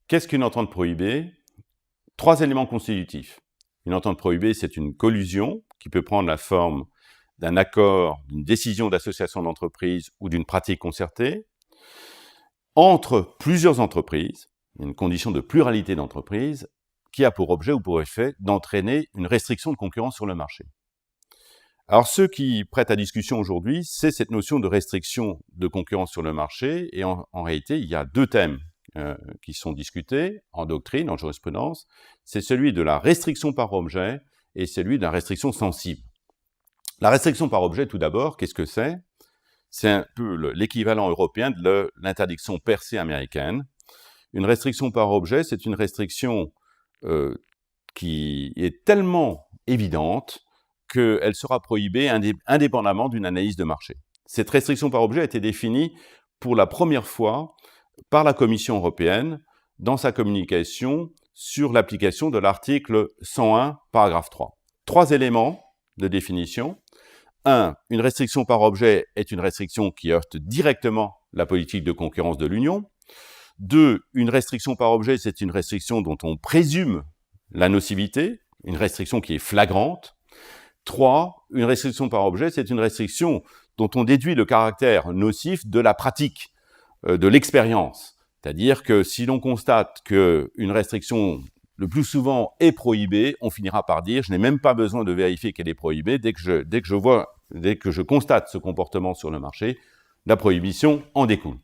Qu'est-ce qu'une entente prohibée? 3 éléments constitutifs. Une entente prohibée, c'est une collusion qui peut prendre la forme d'un accord, d'une décision d'association d'entreprise ou d'une pratique concertée entre plusieurs entreprises, une condition de pluralité d'entreprises, qui a pour objet ou pour effet d'entraîner une restriction de concurrence sur le marché. Alors, ce qui prête à discussion aujourd'hui, c'est cette notion de restriction de concurrence sur le marché, et en réalité, il y a 2 thèmes qui sont discutés en doctrine, en jurisprudence. C'est celui de la restriction par objet et celui de la restriction sensible. La restriction par objet, tout d'abord, qu'est-ce que c'est? C'est un peu l'équivalent européen de l'interdiction per se américaine. Une restriction par objet, c'est une restriction qui est tellement évidente qu'elle sera prohibée indépendamment d'une analyse de marché. Cette restriction par objet a été définie pour la première fois par la Commission européenne dans sa communication sur l'application de l'article 101, paragraphe 3. 3 éléments de définition. 1. Une restriction par objet est une restriction qui heurte directement la politique de concurrence de l'Union. 2. Une restriction par objet, c'est une restriction dont on présume la nocivité, une restriction qui est flagrante. 3. Une restriction par objet, c'est une restriction dont on déduit le caractère nocif de la pratique, de l'expérience. C'est-à-dire que si l'on constate qu'une restriction, le plus souvent, est prohibée, on finira par dire « je n'ai même pas besoin de vérifier qu'elle est prohibée, dès que je constate ce comportement sur le marché, la prohibition en découle ».